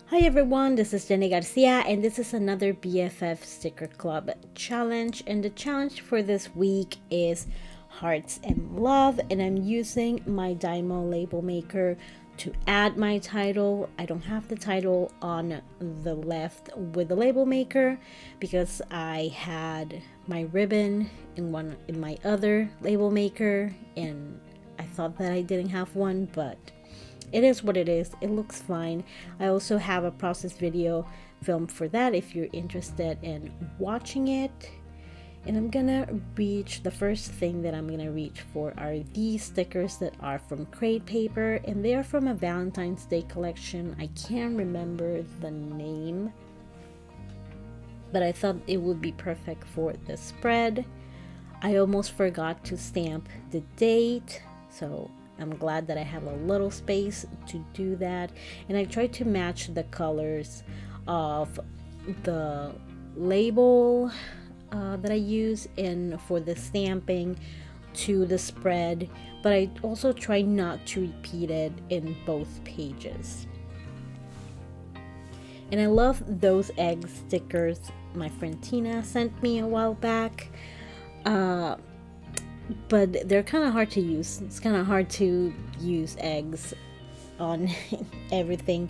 Hi everyone, this is Jenny Garcia and this is another BFF Sticker Club challenge, and the challenge for this week is Hearts and Love, and I'm using my Dymo label maker to add my title. I don't have the title on the left with the label maker because I had my ribbon in my other label maker, and I thought that I didn't have one, but it is what it is. It looks fine. I also have a process video filmed for that if you're interested in watching it. And I'm gonna reach, the first thing that I'm gonna reach for are these stickers that are from Crate Paper, and they are from a Valentine's Day collection. I can't remember the name, but I thought it would be perfect for the spread. I almost forgot to stamp the date, so I'm glad that I have a little space to do that. And I tried to match the colors of the label that I use for the stamping to the spread, but I also try not to repeat it in both pages. And I love those egg stickers my friend Tina sent me a while back. But they're kind of hard to use. It's kind of hard to use eggs on everything,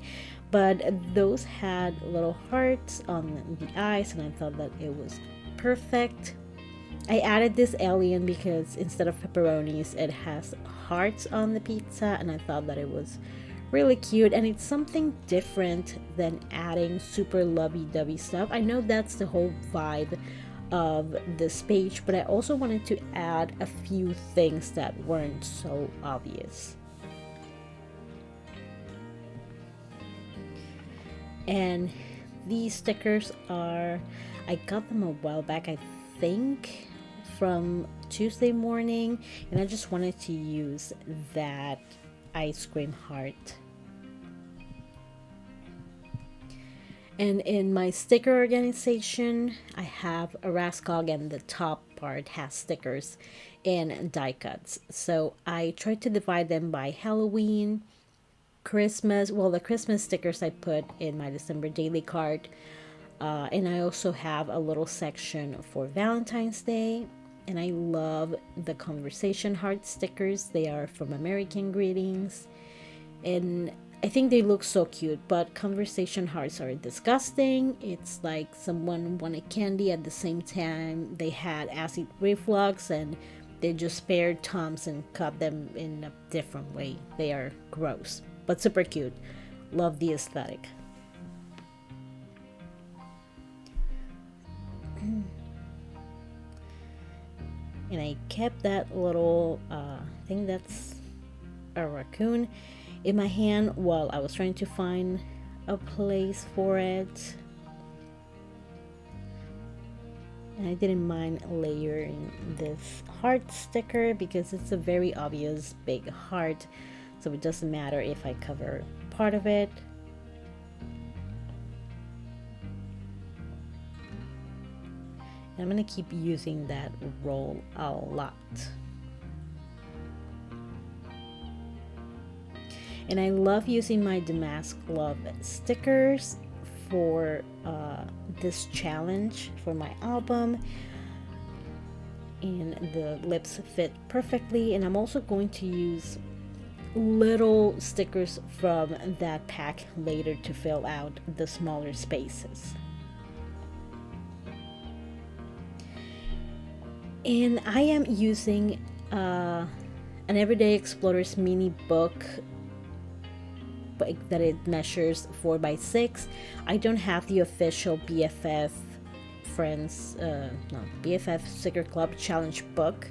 but those had little hearts on the eyes, and I thought that it was perfect. I added this alien because instead of pepperonis it has hearts on the pizza, and I thought that it was really cute, and it's something different than adding super lovey-dovey stuff. I know that's the whole vibe of this page, but I also wanted to add a few things that weren't so obvious. And these stickers I got them a while back, I think from Tuesday morning, and I just wanted to use that ice cream heart. And in my sticker organization, I have a Raskog, and the top part has stickers and die cuts. So I tried to divide them by Halloween, Christmas. Well, the Christmas stickers I put in my December daily card. And I also have a little section for Valentine's Day. And I love the conversation heart stickers. They are from American Greetings. And I think they look so cute, but conversation hearts are disgusting. It's like someone wanted candy at the same time they had acid reflux, and they just spared Toms and cut them in a different way. They are gross, but super cute. Love the aesthetic. And I kept that little, I think that's a raccoon, in my hand while I was trying to find a place for it. And I didn't mind layering this heart sticker because it's a very obvious big heart, so it doesn't matter if I cover part of it. And I'm gonna keep using that roll a lot. And I love using my Damask Love stickers for this challenge for my album. And the lips fit perfectly. And I'm also going to use little stickers from that pack later to fill out the smaller spaces. And I am using an Everyday Explorers mini book that it measures 4x6. I don't have the official BFF BFF Sticker Club challenge book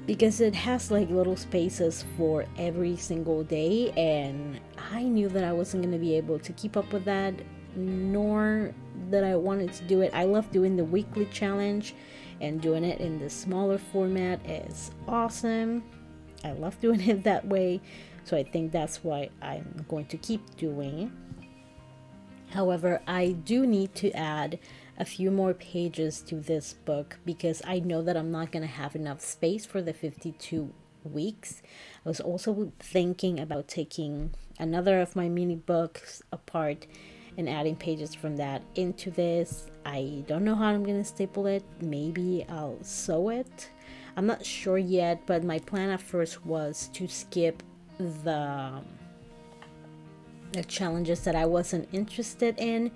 because it has like little spaces for every single day, and I knew that I wasn't going to be able to keep up with that, nor that I wanted to do it. I love doing the weekly challenge, and doing it in the smaller format is awesome. I love doing it that way. So I think that's why I'm going to keep doing. However, I do need to add a few more pages to this book because I know that I'm not going to have enough space for the 52 weeks. I was also thinking about taking another of my mini books apart and adding pages from that into this. I don't know how I'm gonna staple it. Maybe I'll sew it. I'm not sure yet, but my plan at first was to skip the challenges that I wasn't interested in.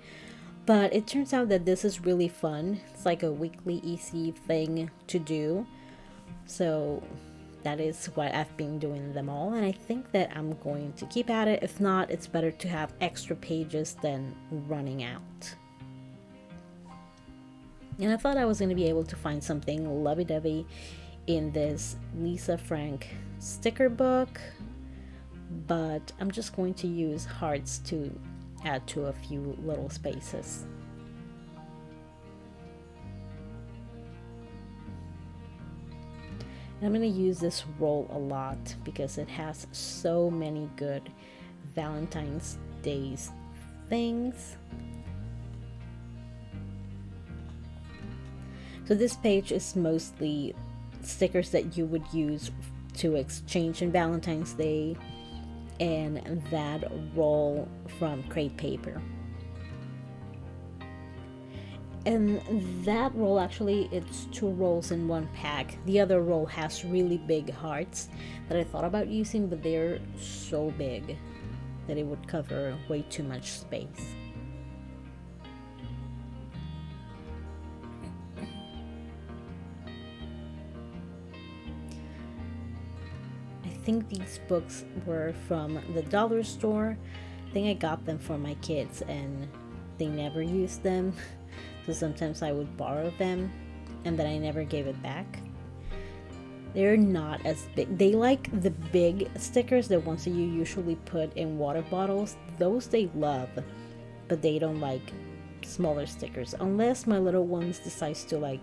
But it turns out that this is really fun. It's like a weekly easy thing to do. So that is why I've been doing them all. And I think that I'm going to keep at it. If not, it's better to have extra pages than running out. And I thought I was going to be able to find something lovey-dovey in this Lisa Frank sticker book. But I'm just going to use hearts to add to a few little spaces. And I'm going to use this roll a lot because it has so many good Valentine's Day things. So this page is mostly stickers that you would use to exchange in Valentine's Day, and that roll from crepe paper. And that roll, actually, it's 2 rolls in 1 pack. The other roll has really big hearts that I thought about using, but they're so big that it would cover way too much space. I think these books were from the dollar store. I think I got them for my kids and they never used them. So sometimes I would borrow them and then I never gave it back. They're not as big. They like the big stickers, the ones that you usually put in water bottles. Those they love, but they don't like smaller stickers. Unless my little ones decides to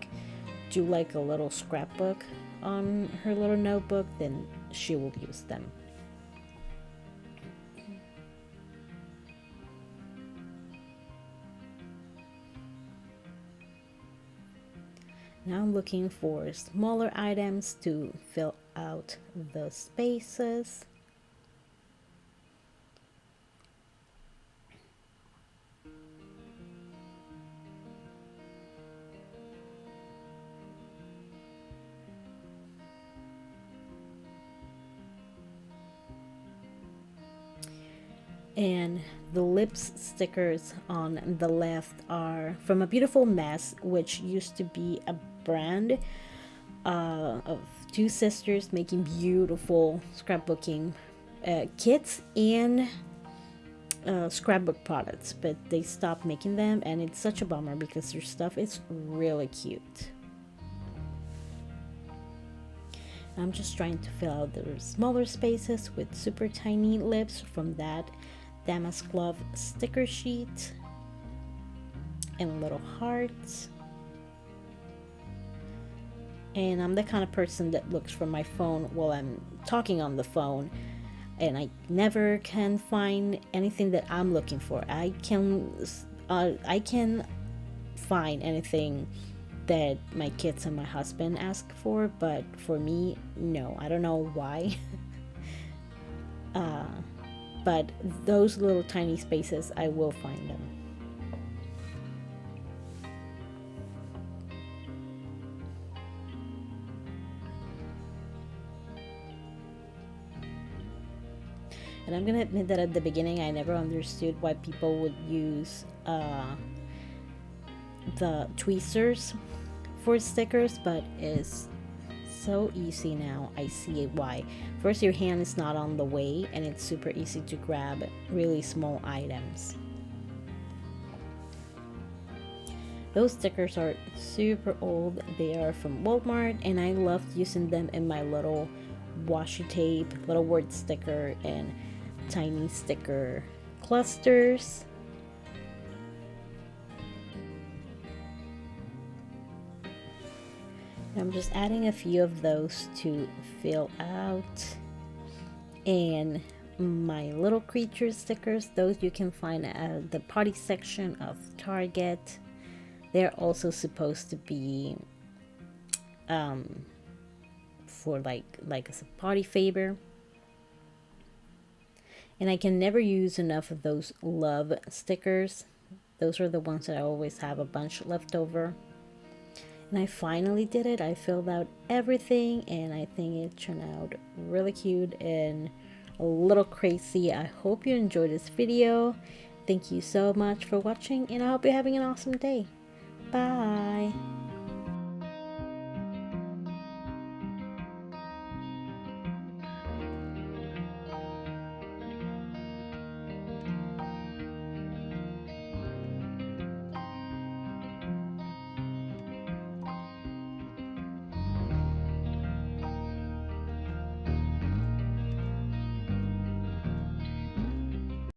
do a little scrapbook on her little notebook, then she will use them. Now I'm looking for smaller items to fill out the spaces. And the lips stickers on the left are from A Beautiful Mess, which used to be a brand of 2 sisters making beautiful scrapbooking kits and scrapbook products, but they stopped making them, and it's such a bummer because their stuff is really cute. I'm just trying to fill out the smaller spaces with super tiny lips from that Damask Love sticker sheet and little hearts. And I'm the kind of person that looks for my phone while I'm talking on the phone, and I never can find anything that I'm looking for. I can find anything that my kids and my husband ask for, but for me, no. I don't know why. But those little tiny spaces, I will find them. And I'm gonna admit that at the beginning I never understood why people would use the tweezers for stickers, but it's so easy now. I see why. First, your hand is not on the way, and it's super easy to grab really small items. Those stickers are super old. They are from Walmart, and I loved using them in my little washi tape, little word sticker, and tiny sticker clusters. I'm just adding a few of those to fill out. And my little creature stickers, those you can find at the party section of Target. They're also supposed to be for for like as a party favor. And I can never use enough of those love stickers. Those are the ones that I always have a bunch left over. And I finally did it. I filled out everything and I think it turned out really cute and a little crazy. I hope you enjoyed this video. Thank you so much for watching and I hope you're having an awesome day. Bye.